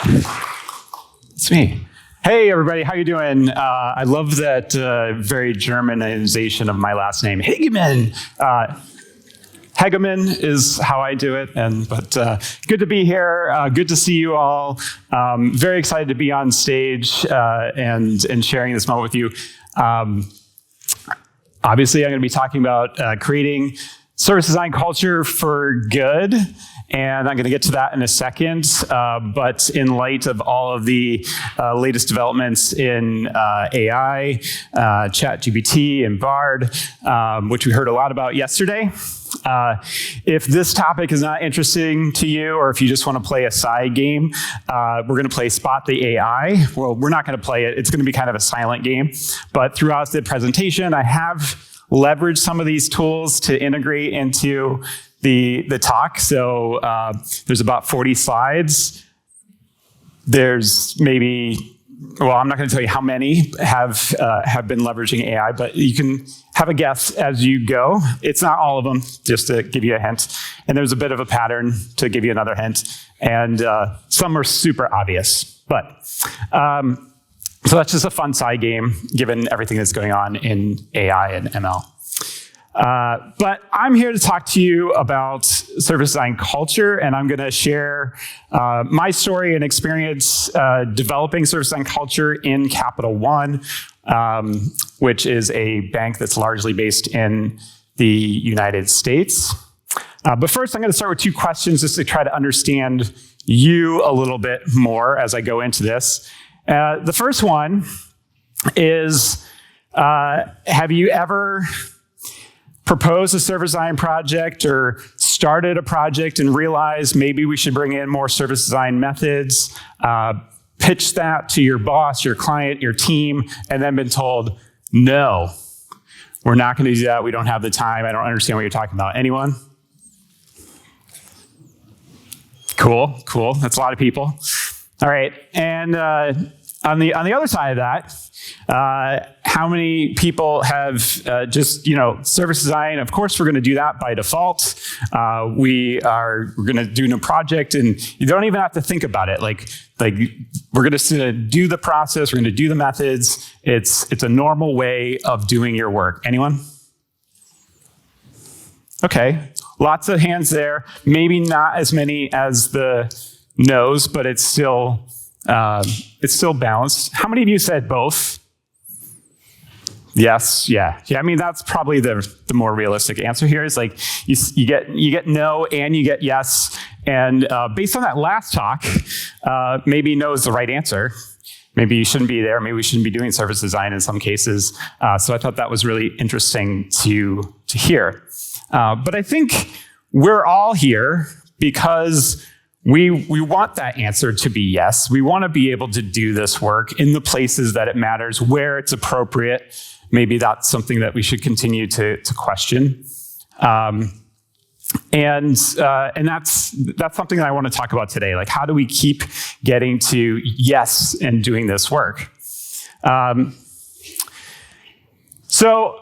It's me. Hey, everybody, how you doing? I love that very Germanization of my last name, Hegeman. Hegeman is how I do it, but good to be here. Good to see you all. Very excited to be on stage and sharing this moment with you. Obviously, I'm going to be talking about creating service design culture for good, and I'm going to get to that in a second. But in light of all of the latest developments in AI, ChatGPT, and Bard, which we heard a lot about yesterday, if this topic is not interesting to you, or if you just want to play a side game, we're going to play Spot the AI. Well, we're not going to play it. It's going to be kind of a silent game. But throughout the presentation, I have leveraged some of these tools to integrate into the talk. So there's about 40 slides. There's maybe, well, I'm not going to tell you how many have been leveraging AI, but you can have a guess as you go. It's not all of them, just to give you a hint. And there's a bit of a pattern to give you another hint. And some are super obvious. But so that's just a fun side game, given everything that's going on in AI and ML. But I'm here to talk to you about service design culture, and I'm going to share my story and experience developing service design culture in Capital One, which is a bank that's largely based in the United States. But first, I'm going to start with two questions just to try to understand you a little bit more as I go into this. The first one is, have you ever proposed a service design project or started a project and realized maybe we should bring in more service design methods, pitch that to your boss, your client, your team, and then been told, no, we're not going to do that. We don't have the time. I don't understand what you're talking about. Anyone? Cool. That's a lot of people. All right, and on the other side of that, how many people have service design? Of course, we're going to do that by default. We're going to do a project, and you don't even have to think about it. Like we're going to do the process. We're going to do the methods. It's a normal way of doing your work. Anyone? Okay, lots of hands there. Maybe not as many as the no's, but it's still balanced. How many of you said both? Yes, yeah. I mean, that's probably the more realistic answer here is like you get no and you get yes. And based on that last talk, maybe no is the right answer. Maybe you shouldn't be there. Maybe we shouldn't be doing service design in some cases. So I thought that was really interesting to hear. But I think we're all here because we want that answer to be yes. We want to be able to do this work in the places that it matters, where it's appropriate. Maybe that's something that we should continue to question. And that's something that I want to talk about today. Like, how do we keep getting to yes and doing this work? So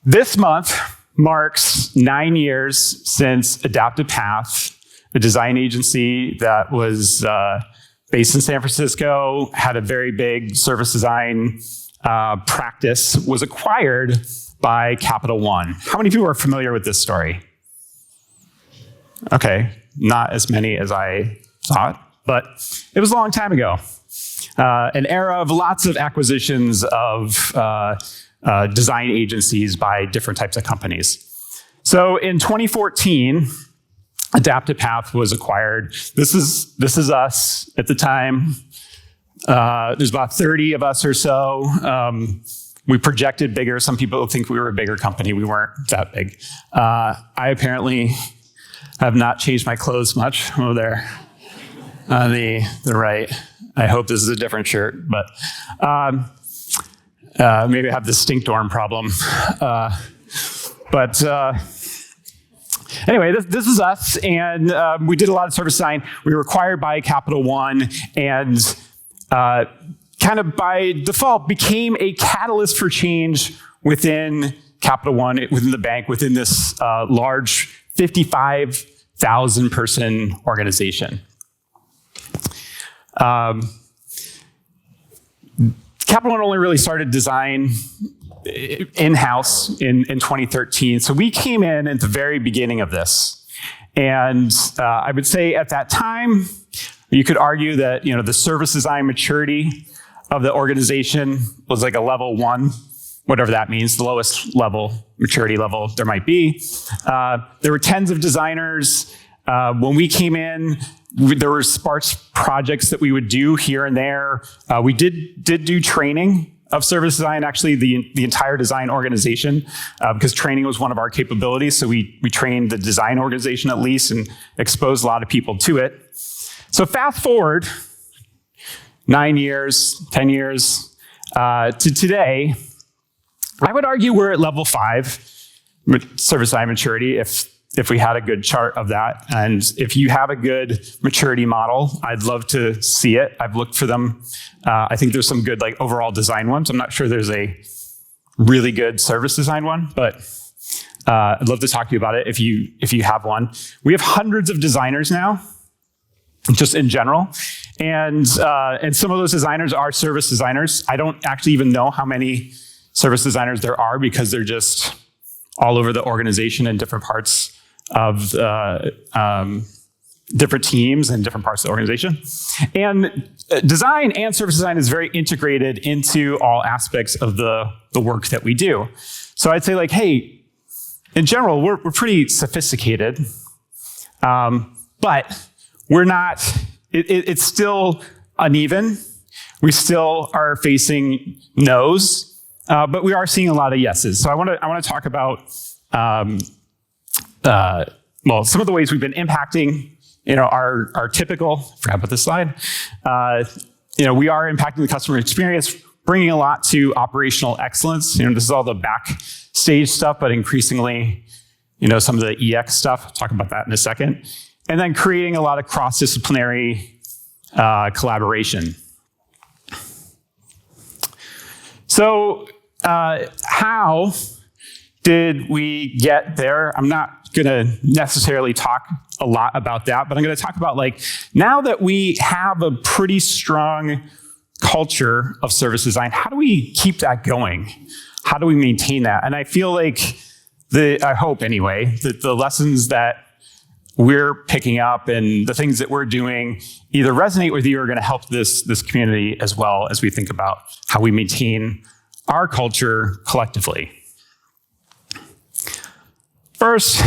this month marks 9 years since Adaptive Path, a design agency that was based in San Francisco, had a very big service design practice, was acquired by Capital One. How many of you are familiar with this story? Okay, not as many as I thought, but it was a long time ago. An era of lots of acquisitions of design agencies by different types of companies. So in 2014, Adaptive Path was acquired. This is us at the time. There's about 30 of us or so. We projected bigger. Some people think we were a bigger company. We weren't that big. I apparently have not changed my clothes much. Oh, there on the right. I hope this is a different shirt, but maybe I have the stink dorm problem. Anyway, this is us, and we did a lot of service design. We were acquired by Capital One, and kind of by default became a catalyst for change within Capital One, within the bank, within this large 55,000 person organization. Capital One only really started design in-house in 2013. So we came in at the very beginning of this. And I would say at that time, you could argue that the service design maturity of the organization was like a level 1, whatever that means, the lowest level, maturity level there might be. There were tens of designers. When we came in, there were sparse projects that we would do here and there. We did do training of service design, actually the entire design organization, because training was one of our capabilities. So we trained the design organization at least and exposed a lot of people to it. So fast forward 9 years, 10 years to today, I would argue we're at level 5 service design maturity if we had a good chart of that. And if you have a good maturity model, I'd love to see it. I've looked for them. I think there's some good overall design ones. I'm not sure there's a really good service design one, but I'd love to talk to you about it if you have one. We have hundreds of designers now, just in general. And some of those designers are service designers. I don't actually even know how many service designers there are because they're just all over the organization in different parts of different teams and different parts of the organization. And design and service design is very integrated into all aspects of the work that we do. So I'd say hey, in general, we're pretty sophisticated, but we're not, it's still uneven. We still are facing no's, but we are seeing a lot of yeses. So I want to talk about some of the ways we've been impacting, our typical, forgot about this slide. We are impacting the customer experience, bringing a lot to operational excellence. This is all the backstage stuff, but increasingly, some of the EX stuff. I'll talk about that in a second. And then creating a lot of cross-disciplinary collaboration. So how did we get there? I'm not going to necessarily talk a lot about that, but I'm going to talk about now that we have a pretty strong culture of service design, how do we keep that going? How do we maintain that? And I feel I hope anyway, that the lessons that we're picking up and the things that we're doing either resonate with you or are going to help this community as well as we think about how we maintain our culture collectively. First,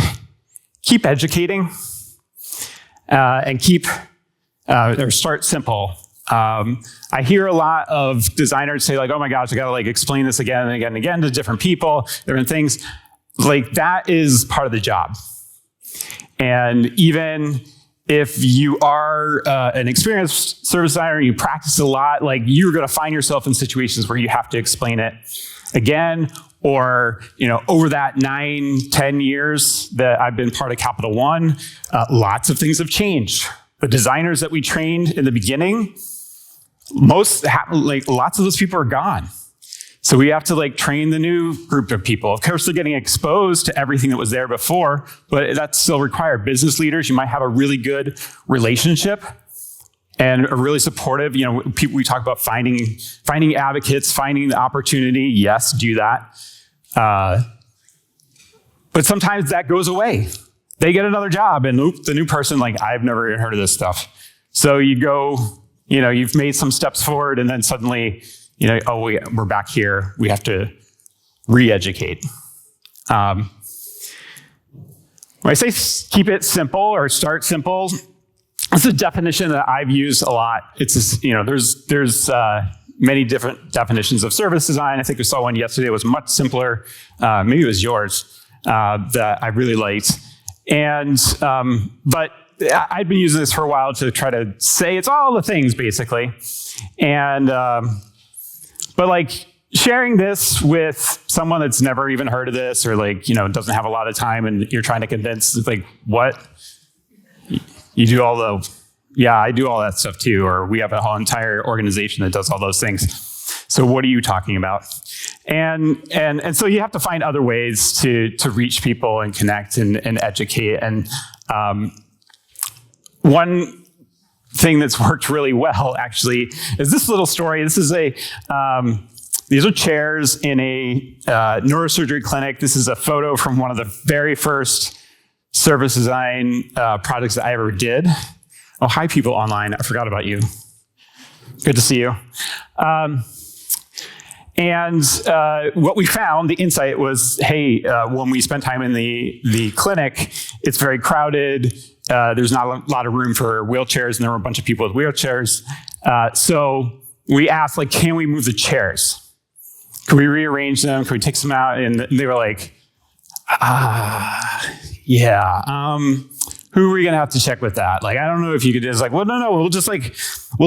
keep educating and start simple. I hear a lot of designers say oh my gosh, I got to explain this again and again and again to different people, different things. That is part of the job. And even if you are an experienced service designer and you practice a lot, you're going to find yourself in situations where you have to explain it again, or over that 9-10 years that I've been part of Capital One, lots of things have changed. The designers that we trained in the beginning, lots of those people are gone. So we have to train the new group of people. Of course, they're getting exposed to everything that was there before, but that's still required. Business leaders, you might have a really good relationship and a really supportive, people, we talk about finding advocates, finding the opportunity. Yes, do that. But sometimes that goes away. They get another job and the new person, I've never even heard of this stuff. So you go, you've made some steps forward and then suddenly, we're back here. We have to re-educate. When I say keep it simple or start simple, it's a definition that I've used a lot. It's just, there's many different definitions of service design. I think we saw one yesterday that was much simpler. Maybe it was yours that I really liked. And but I'd been using this for a while to try to say it's all the things basically, and. But sharing this with someone that's never even heard of this or doesn't have a lot of time and you're trying to convince, what? You do I do all that stuff too, or we have a whole entire organization that does all those things. So what are you talking about? And so you have to find other ways to reach people and connect and educate. And one thing that's worked really well, actually, is this little story. This is these are chairs in a neurosurgery clinic. This is a photo from one of the very first service design projects that I ever did. Oh, hi, people online. I forgot about you. Good to see you. And what we found, the insight was, hey, when we spent time in the clinic, it's very crowded. There's not a lot of room for wheelchairs, and there were a bunch of people with wheelchairs. So we asked, like, can we move the chairs? Can we rearrange them? Can we take some out? And they were like, yeah. Who are we going to have to check with that? Like, I don't know if you could. It's like, well, no. We'll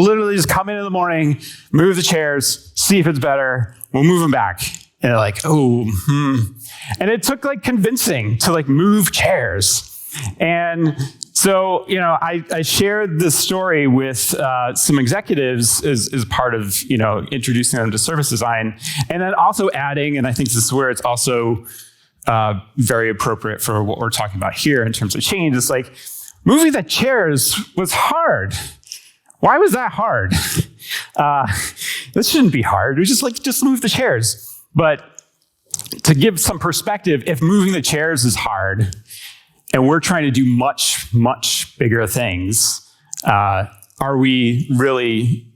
literally just come in the morning, move the chairs, see if it's better. We'll move them back. And they're like, And it took like convincing to like move chairs. And so, I shared this story with some executives as part of, introducing them to service design. And then also adding, and I think this is where it's also very appropriate for what we're talking about here in terms of change. It's like, moving the chairs was hard. Why was that hard? This shouldn't be hard. We just move the chairs. But to give some perspective, if moving the chairs is hard, and we're trying to do much, much bigger things, are we really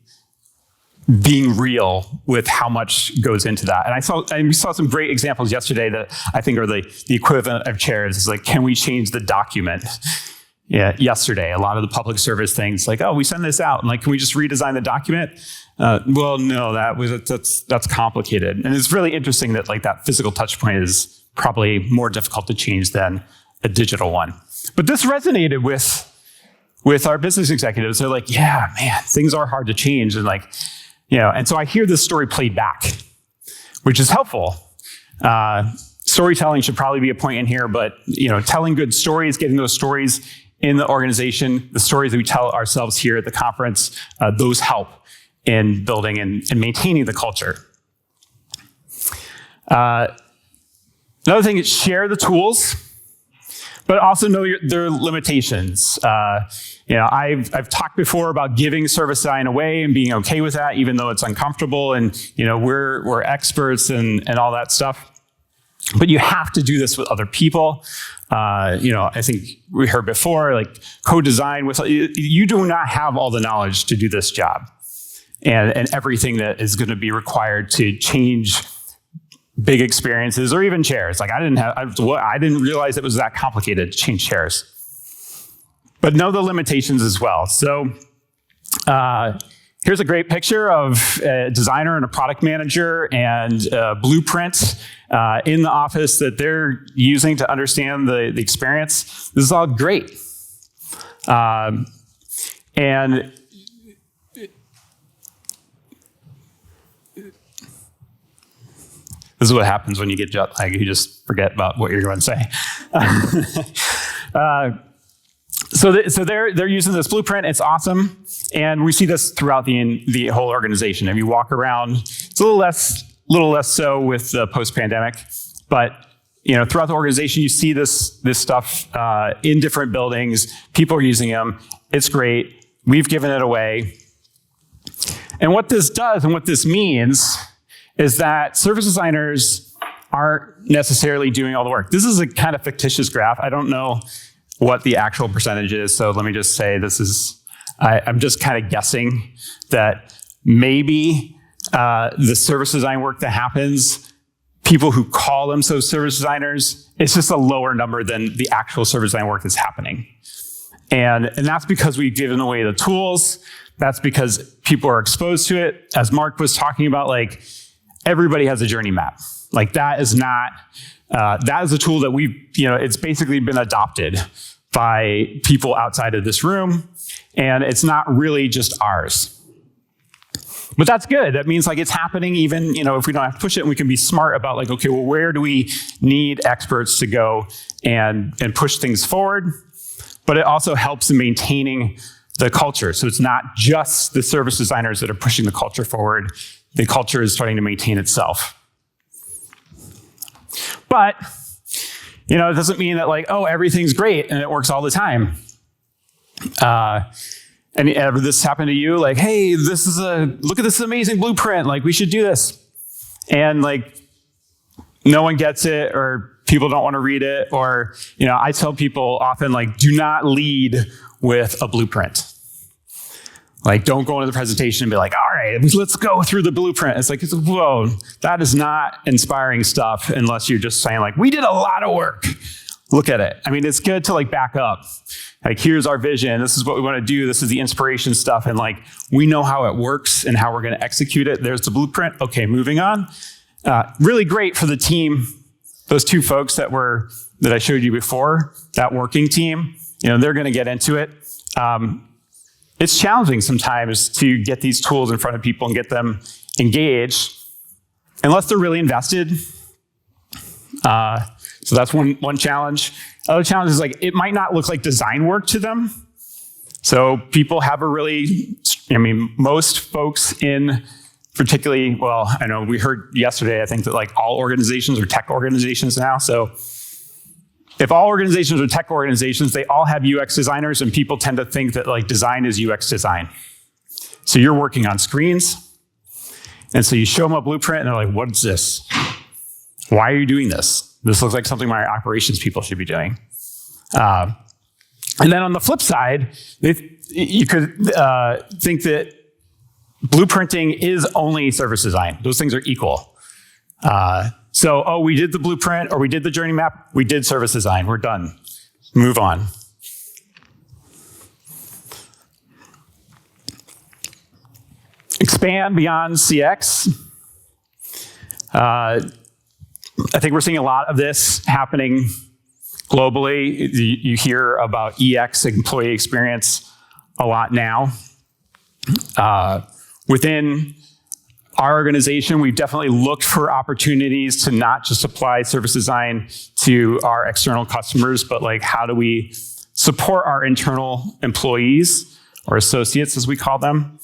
being real with how much goes into that? And we saw some great examples yesterday that I think are the equivalent of chairs. It's like, can we change the document? Yeah, yesterday, a lot of the public service things, like, oh, we send this out, and like, can we just redesign the document? Well, no, that's complicated. And it's really interesting that like that physical touch point is probably more difficult to change than a digital one. But this resonated with our business executives. They're like, yeah, man, things are hard to change. And like, and so I hear this story played back, which is helpful. Storytelling should probably be a point in here, but telling good stories, getting those stories in the organization, the stories that we tell ourselves here at the conference, those help in building and maintaining the culture. Another thing is share the tools, but also know their limitations. I've talked before about giving service design away and being okay with that, even though it's uncomfortable, and we're experts and all that stuff. But you have to do this with other people. I think we heard before, like co-design with, you do not have all the knowledge to do this job and everything that is going to be required to change big experiences or even chairs. Like I didn't realize it was that complicated to change chairs. But know the limitations as well. So here's a great picture of a designer and a product manager and a blueprint in the office that they're using to understand the experience. This is all great. And this is what happens when you get jet lag. You just forget about what you're going to say. So they're using this blueprint. It's awesome. And we see this throughout the whole organization. If you walk around, it's a little less so with the post-pandemic, but throughout the organization, you see this stuff in different buildings. People are using them. It's great. We've given it away. And what this does and what this means is that service designers aren't necessarily doing all the work. This is a kind of fictitious graph. I don't know what the actual percentage is, so let me just say I'm just kind of guessing that maybe the service design work that happens, people who call themselves service designers, it's just a lower number than the actual service design work that's happening. And that's because we've given away the tools. That's because people are exposed to it. As Mark was talking about, like, everybody has a journey map. Like that is a tool that it's basically been adopted by people outside of this room, and it's not really just ours. But that's good. That means like it's happening even, if we don't have to push it, and we can be smart about like, okay, well, where do we need experts to go and push things forward? But it also helps in maintaining the culture. So it's not just the service designers that are pushing the culture forward. The culture is starting to maintain itself. But, it doesn't mean that like, oh, everything's great and it works all the time. ever this happened to you? Like, hey, look at this amazing blueprint. Like, we should do this. And like, no one gets it, or people don't want to read it. Or, I tell people often, like, do not lead with a blueprint. Like, don't go into the presentation and be like, all right, let's go through the blueprint. It's like, whoa, that is not inspiring stuff unless you're just saying like, we did a lot of work. Look at it. I mean, it's good to like back up. Like, here's our vision. This is what we want to do. This is the inspiration stuff. And like, we know how it works and how we're going to execute it. There's the blueprint. Okay, moving on. Really great for the team. Those two folks that I showed you before, that working team, they're going to get into it. It's challenging sometimes to get these tools in front of people and get them engaged, unless they're really invested. So that's one challenge. Other challenge is like, it might not look like design work to them. So people have most folks in particularly, well, I know we heard yesterday, I think that like all organizations are tech organizations now. So if all organizations are tech organizations, they all have UX designers, and people tend to think that like design is UX design. So you're working on screens, and so you show them a blueprint, and they're like, what is this? Why are you doing this? This looks like something my operations people should be doing. And then on the flip side, you could think that blueprinting is only service design. Those things are equal. So, we did the blueprint or we did the journey map, we did service design, we're done. Move on. Expand beyond CX. I think we're seeing a lot of this happening globally. You hear about EX, employee experience, a lot now. Within our organization, we've definitely looked for opportunities to not just apply service design to our external customers, but like, how do we support our internal employees or associates, as we call them?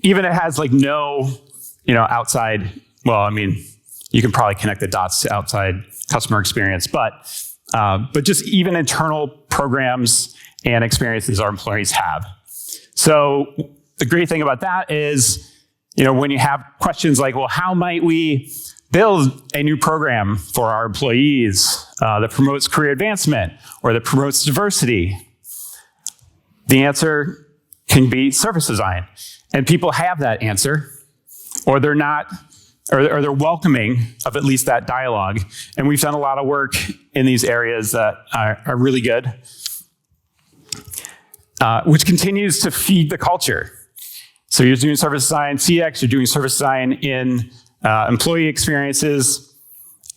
Even it has like no, outside, well, I mean, you can probably connect the dots to outside customer experience, but just even internal programs and experiences our employees have. So the great thing about that is, when you have questions like, well, how might we build a new program for our employees that promotes career advancement or that promotes diversity? The answer can be service design. And people have that answer, or they're not, or they're welcoming of at least that dialogue. And we've done a lot of work in these areas that are really good, which continues to feed the culture. So you're doing service design CX, you're doing service design in employee experiences,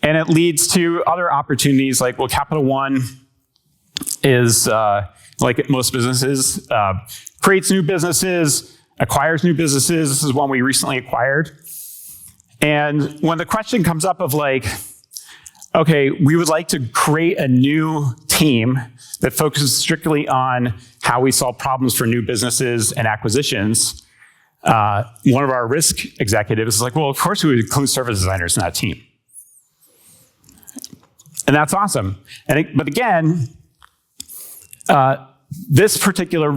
and it leads to other opportunities like, well, Capital One is, like most businesses, creates new businesses, acquires new businesses. This is one we recently acquired. And when the question comes up of like, okay, we would like to create a new team that focuses strictly on how we solve problems for new businesses and acquisitions, one of our risk executives is like, well, of course we would include service designers in that team. And that's awesome. But again, this particular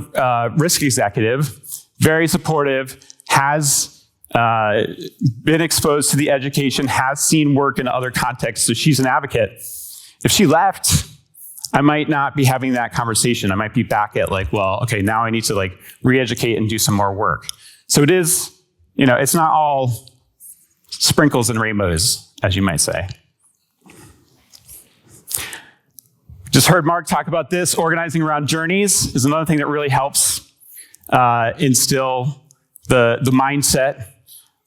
risk executive, very supportive, has been exposed to the education, has seen work in other contexts, so she's an advocate. If she left, I might not be having that conversation. I might be back at like, well, okay, now I need to like re-educate and do some more work. So it is, it's not all sprinkles and rainbows, as you might say. Just heard Mark talk about this. Organizing around journeys is another thing that really helps instill the mindset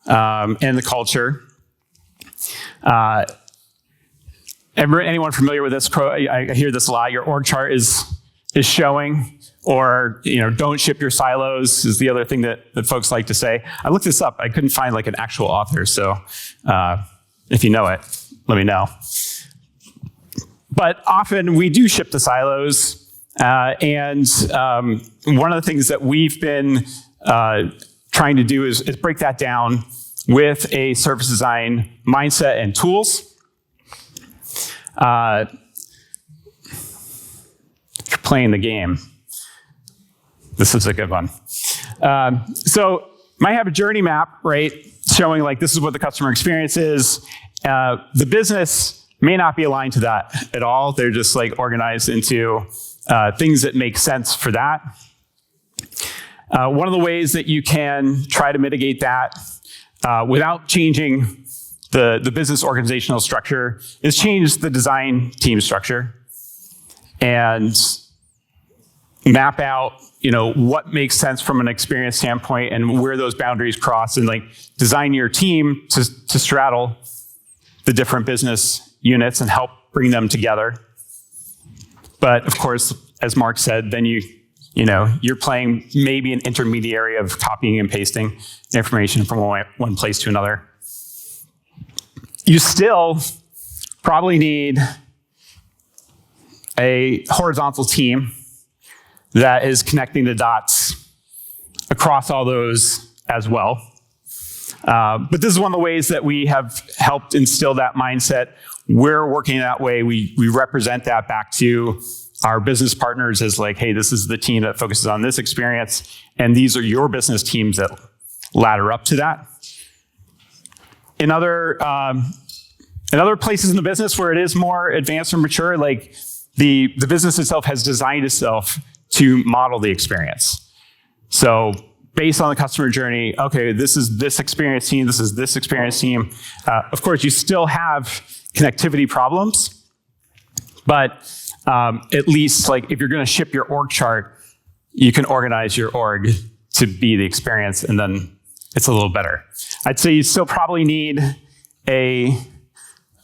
and the culture. Anyone familiar with this? I hear this a lot. Your org chart is showing, or don't ship your silos is the other thing that folks like to say. I looked this up. I couldn't find like an actual author, so if you know it, let me know. But often we do ship the silos, and one of the things that we've been trying to do is break that down with a service design mindset and tools. If you're playing the game. This is a good one. So might have a journey map, right, showing like this is what the customer experience is. The business may not be aligned to that at all. They're just like organized into things that make sense for that. One of the ways that you can try to mitigate that without changing the business organizational structure is change the design team structure and map out, what makes sense from an experience standpoint and where those boundaries cross, and like design your team to straddle the different business units and help bring them together. But of course, as Mark said, then you're playing maybe an intermediary of copying and pasting information from one place to another. You still probably need a horizontal team that is connecting the dots across all those as well. But this is one of the ways that we have helped instill that mindset. We're working that way. We represent that back to our business partners as like, hey, this is the team that focuses on this experience, and these are your business teams that ladder up to that. In other places in the business where it is more advanced or mature, like the business itself has designed itself to model the experience. So based on the customer journey, okay, this is this experience team, this is this experience team. Of course, you still have connectivity problems, but at least like if you're going to ship your org chart, you can organize your org to be the experience, and then it's a little better. I'd say you still probably need a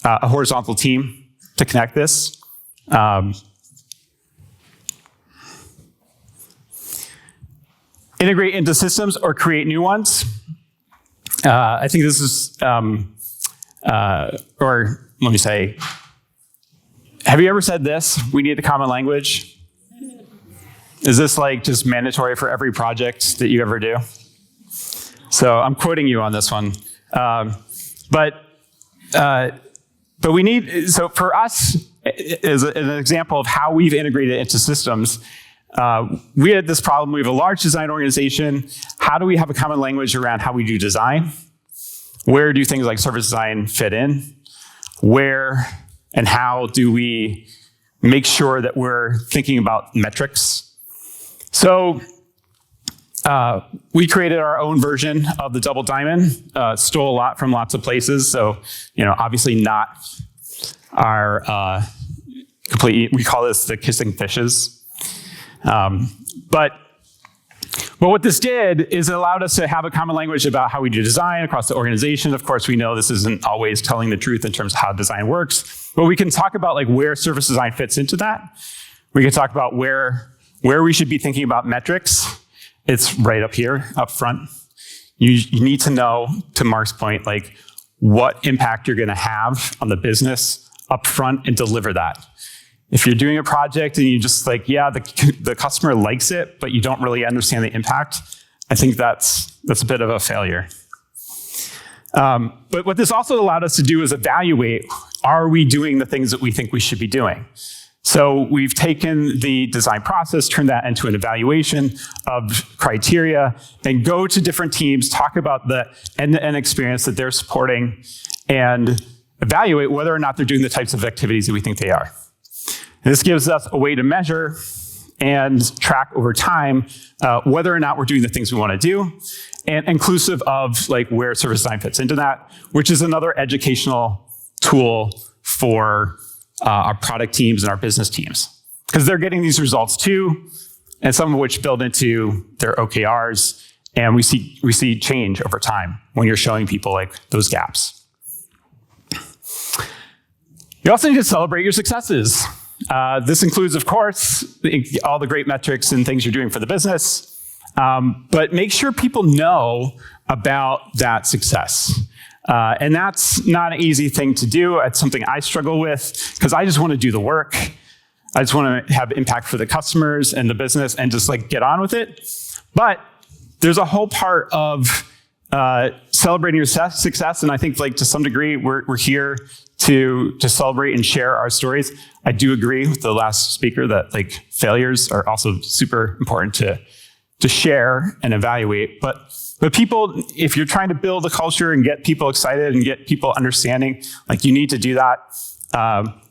horizontal team to connect this. Integrate into systems or create new ones. I think this is, or let me say, have you ever said this? We need a common language. Is this like just mandatory for every project that you ever do? So I'm quoting you on this one. But we need, so for us, as an example of how we've integrated into systems, we had this problem. We have a large design organization. How do we have a common language around how we do design? Where do things like service design fit in? Where and how do we make sure that we're thinking about metrics? So we created our own version of the double diamond, stole a lot from lots of places. So, obviously not our complete, we call this the kissing fishes. But what this did is it allowed us to have a common language about how we do design across the organization. Of course, we know this isn't always telling the truth in terms of how design works, but we can talk about like where service design fits into that. We can talk about where we should be thinking about metrics. It's right up here, up front. You need to know, to Mark's point, like what impact you're gonna have on the business up front and deliver that. If you're doing a project and you just like, yeah, the customer likes it, but you don't really understand the impact, I think that's a bit of a failure. But what this also allowed us to do is evaluate, are we doing the things that we think we should be doing? So we've taken the design process, turned that into an evaluation of criteria, and go to different teams, talk about the end-to-end experience that they're supporting, and evaluate whether or not they're doing the types of activities that we think they are. And this gives us a way to measure and track over time whether or not we're doing the things we want to do, and inclusive of like where service design fits into that, which is another educational tool for our product teams and our business teams, because they're getting these results too, and some of which build into their OKRs, and we see change over time when you're showing people like those gaps. You also need to celebrate your successes. This includes, of course, all the great metrics and things you're doing for the business, but make sure people know about that success. And that's not an easy thing to do. It's something I struggle with because I just want to do the work. I just want to have impact for the customers and the business and just like get on with it. But there's a whole part of celebrating your success, and I think like to some degree we're here to celebrate and share our stories. I do agree with the last speaker that like failures are also super important to share and evaluate. But people, if you're trying to build a culture and get people excited and get people understanding, like you need to do that.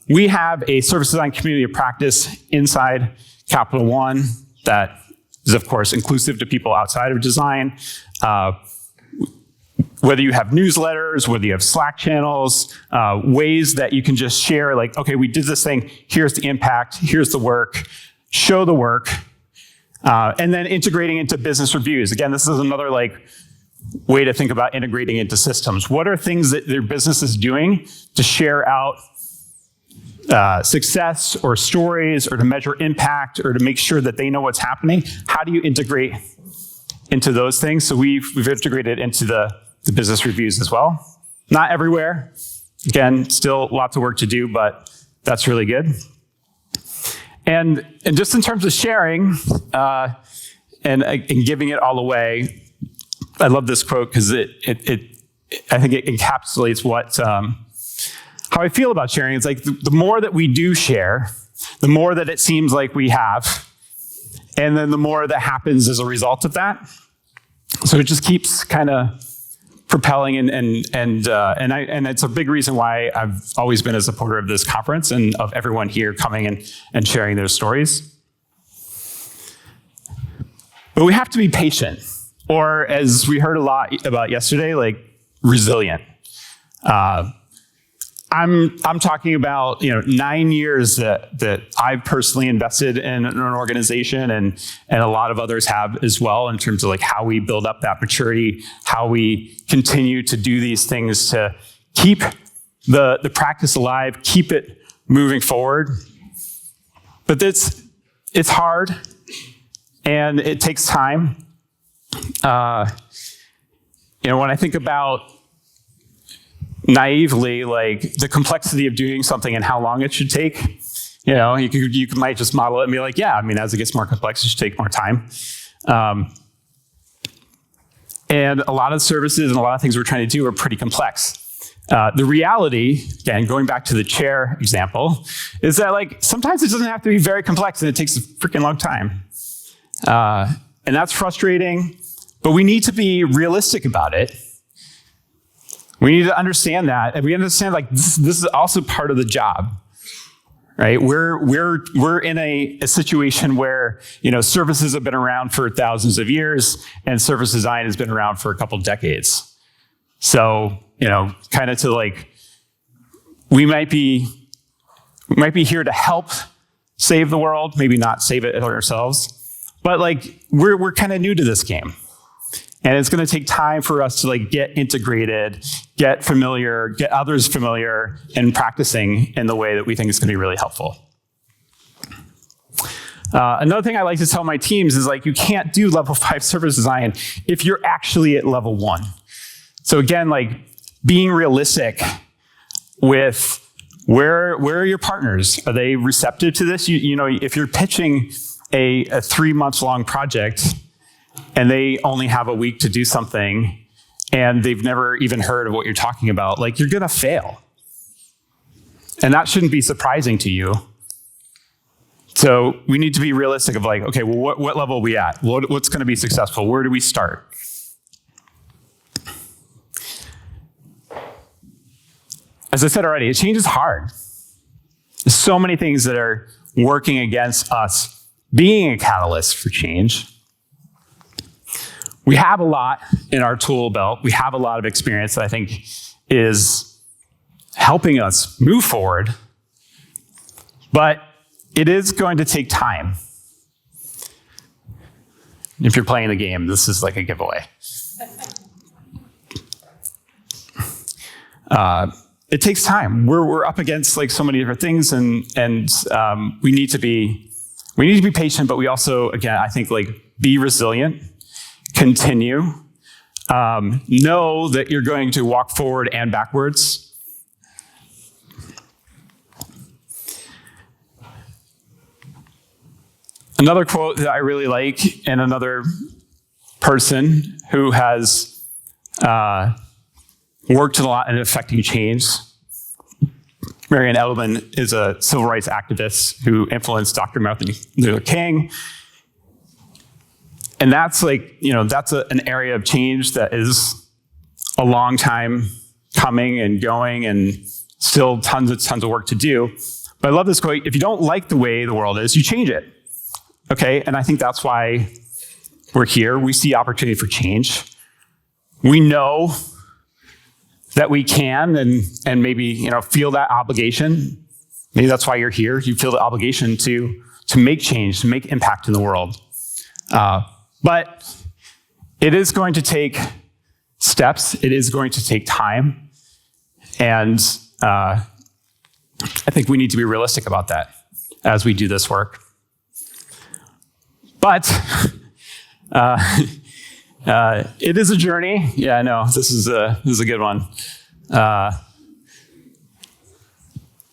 We have a service design community of practice inside Capital One that is, of course, inclusive to people outside of design. Whether you have newsletters, whether you have Slack channels, ways that you can just share, like, okay, we did this thing, here's the impact, here's the work, show the work, and then integrating into business reviews. Again, this is another way to think about integrating into systems. What are things that their business is doing to share out success or stories, or to measure impact, or to make sure that they know what's happening? How do you integrate into those things? So we've integrated into the business reviews as well. Not everywhere. Again, still lots of work to do, but that's really good. And just in terms of sharing and giving it all away, I love this quote because I think it encapsulates what how I feel about sharing. It's like the more that we do share, the more that it seems like we have, and then the more that happens as a result of that. So it just keeps kind of propelling, and it's a big reason why I've always been a supporter of this conference and of everyone here coming and sharing their stories. But we have to be patient, or as we heard a lot about yesterday, resilient. I'm talking about 9 years that I've personally invested in an organization, and a lot of others have as well, in terms of how we build up that maturity, how we continue to do these things to keep the practice alive, keep it moving forward. But it's hard, and it takes time. When I think about naively, the complexity of doing something and how long it should take, you might just model it and be like, yeah, as it gets more complex, it should take more time. And a lot of services and a lot of things we're trying to do are pretty complex. The reality, again, going back to the chair example, is that sometimes it doesn't have to be very complex and it takes a freaking long time. And that's frustrating, but we need to be realistic about it. We need to understand that, and we understand this is also part of the job, right? We're in a situation where services have been around for thousands of years, and service design has been around for a couple decades. So kind of to we might be here to help save the world, maybe not save it ourselves, but we're kind of new to this game. And it's going to take time for us to get integrated, get familiar, get others familiar, and practicing in the way that we think is going to be really helpful. Another thing I like to tell my teams is you can't do level 5 service design if you're actually at level 1. So again, being realistic with where are your partners? Are they receptive to this? If you're pitching a 3-month-long project, and they only have a week to do something, and they've never even heard of what you're talking about, you're going to fail. And that shouldn't be surprising to you. So we need to be realistic of okay, well, what level are we at? What's going to be successful? Where do we start? As I said already, change is hard. There's so many things that are working against us being a catalyst for change. We have a lot in our tool belt. We have a lot of experience that I think is helping us move forward, but it is going to take time. If you're playing the game, this is a giveaway. It takes time. We're up against so many different things, and we need to be patient, but we also, again, I think be resilient. Continue. Know that you're going to walk forward and backwards. Another quote that I really like, and another person who has worked a lot in affecting change. Marianne Edelman is a civil rights activist who influenced Dr. Martin Luther King. And that's that's an area of change that is a long time coming and going, and still tons of work to do. But I love this quote: if you don't like the way the world is, you change it. Okay, and I think that's why we're here. We see opportunity for change. We know that we can and maybe feel that obligation. Maybe that's why you're here. You feel the obligation to make change, to make impact in the world. But it is going to take steps. It is going to take time. And I think we need to be realistic about that as we do this work. But it is a journey. Yeah, I know. This is a good one.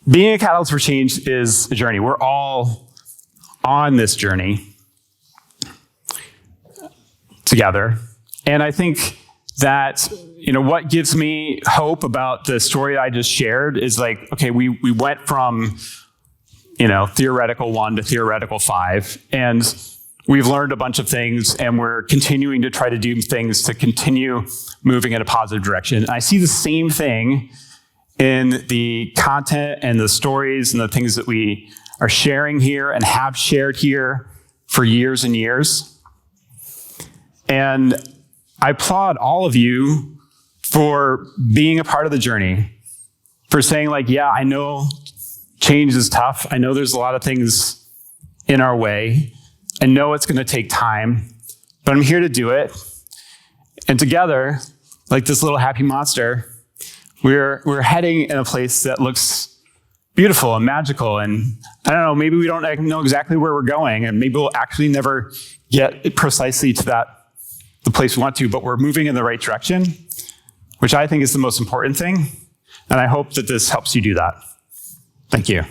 Being a catalyst for change is a journey. We're all on this journey together. And I think that what gives me hope about the story I just shared is okay, we went from theoretical 1 to theoretical 5, and we've learned a bunch of things, and we're continuing to try to do things to continue moving in a positive direction. And I see the same thing in the content and the stories and the things that we are sharing here and have shared here for years and years. And I applaud all of you for being a part of the journey, for saying yeah, I know change is tough. I know there's a lot of things in our way. I know it's going to take time, but I'm here to do it. And together, like this little happy monster, we're heading in a place that looks beautiful and magical. And I don't know, maybe we don't know exactly where we're going, and maybe we'll actually never get precisely to the place we want to, but we're moving in the right direction, which I think is the most important thing. And I hope that this helps you do that. Thank you.